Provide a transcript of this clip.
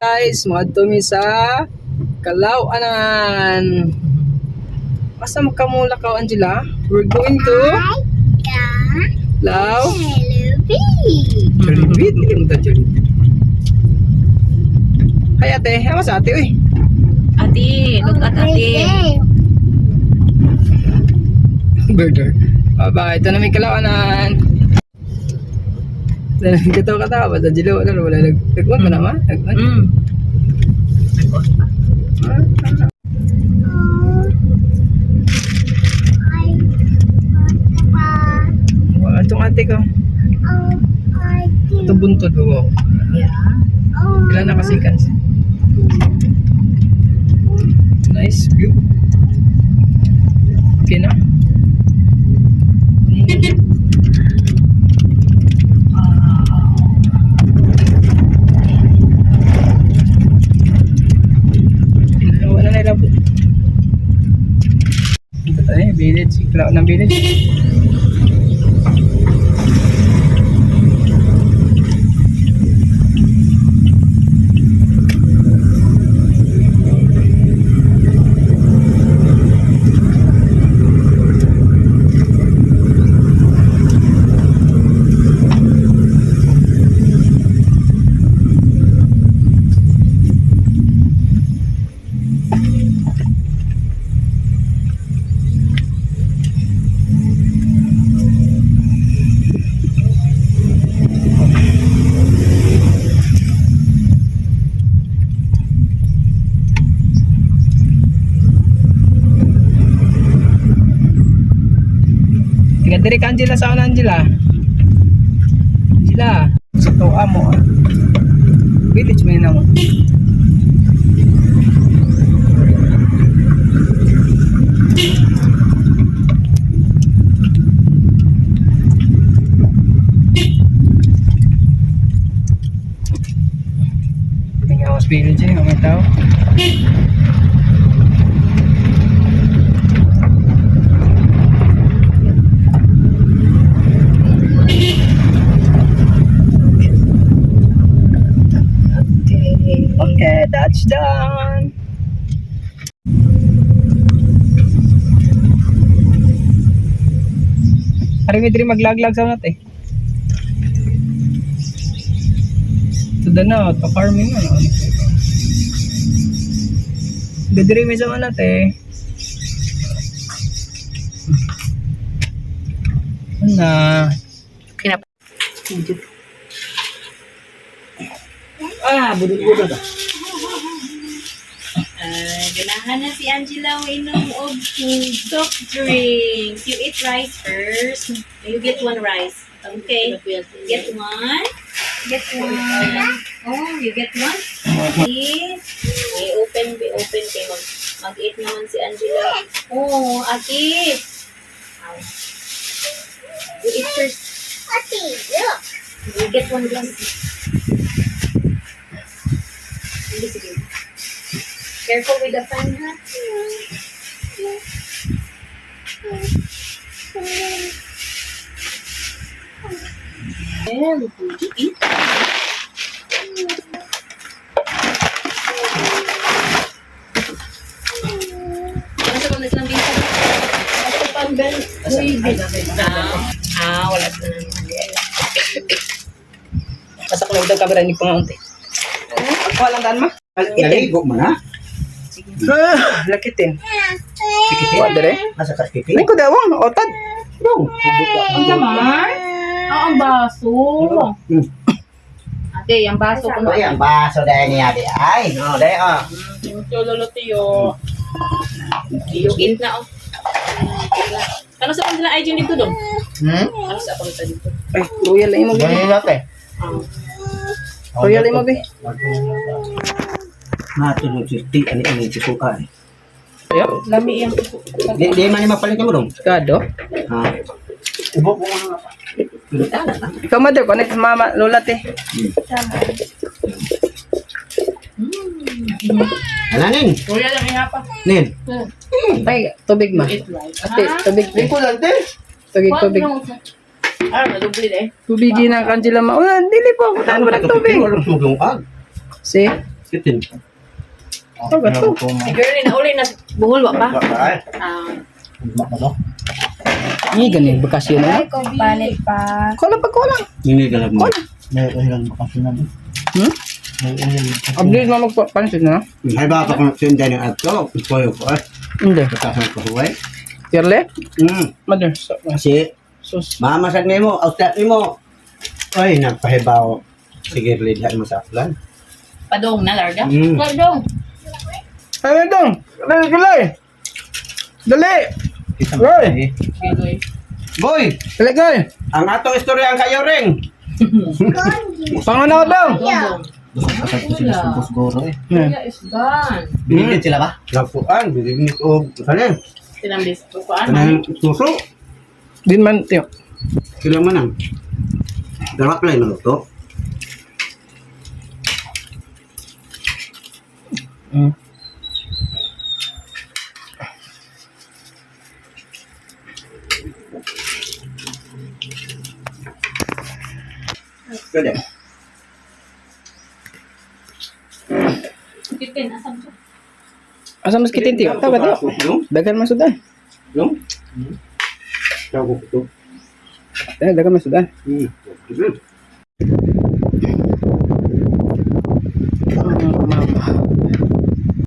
Guys, maadto mi sa Calao-anan. Asa makamula ka, Angela? We're going to Lao. Jollibee. Hindi mo ta Jollibee. Hay ate, hawa sa ate, uy. Ate, look at ate. Burger. Bye-bye. Ito na may Calao-anan. Katawa-katawa ba? Angela, wala. Nagwan pa naman? Nagwan? Itong ate ko. Ito buntod ko. Yeah. Ilan na kasi kans. Nice view. Okay na. Wala na ilabot. Ito tayo, village. Iklaw ng village. Diri ka Angela sa una Angela. Angela, sa tuwa mo. Village mo na mo. Tingawas village eh, may tao. Okay, that's done. Hari maglaglag sa natin. Ito na, pa-farming mo. Didiri may sama natin. Na. Kinap. Budod-budod ah. Ganahan na si Angela inom og soft drinks. You eat rice first. You get one rice. Okay. Get one. Get one. Oh, you get one? Okay. Open kay mag-eat naman si Angela. Oh, ate. You eat first. Ate, look. You get one glass. Sige. Careful with the fan, ha? And eat. Nasa ko na silang bisa. Ito pang bell. Wala na naman. Pasak na daw kamera ni pangaunti. Ako lang dan ma. Naligo mo na? Lakitin. Sikitin? Wa dire. Nasa kaskitin? Nay ko dawang otad. Dong. Ang naman? Ang baso. Ate, ang baso ko Ay, ang baso dahil niya di. Ay, no, dahil Ito, lolo tiyo. Iyugin na, oh. Ano sa kanila ay dito doon? Ano sa kanila dito? Ay, royal imo bi. Ganyan natin. Royal imo bi. Matulog si T. Ano yung chikuka eh. Ayo, Lami yung Di man yung mapalit mo dong? kado. Ubo ko nga pa. Ikaw mother connect mama lola te. Ano nin? Kuya lang ihapa. Nin? Ay, tubig ma. Ate, tubig te. Iko lang te. Tubig. Nadubli eh. Tubig ng kanjila ma. Wala, dili po ako. Taan ba ng tubig? Walang sugong ag. See? Kitin. Oh, gato. Si girlie na uli na buhol wa pa. Bakay. Ini ganing bakasyon na. Palit pa. Kulang pag kulang. Hindi ka lang mo. Hmm? Update mo magpansin na. Hay ba ako kung sinday ng ato? Koyo ko eh. Hindi. Katasan ko huwag. Tirle? Hmm. Mother. Kasi, Sus. mamasag na mo, outstat mo. Ay, nagpahibaw. Sige, lidhan mo sa aplan. Padong na larga. Mm. Padong. Ano dong? Dali, dali. Dali. Roy. Boy, Dali, dali. ang atong istorya ang kayo ring. Panganaw dong. Kuya is gone. Binigyan sila ba? Lapuan, binigyan ko. Kanin, Silang disco ko ano? kanin suso. Din man, tiyo. Kailang manang. Darap lang yung luto. Hmm. Pwede. Pitin, asam siya. Asa mas kitin, tiyo? Tawa, tiyo. Yung? Dagan man sudan. Yung? Tago ko ito. Dagan man sudan. Hmm.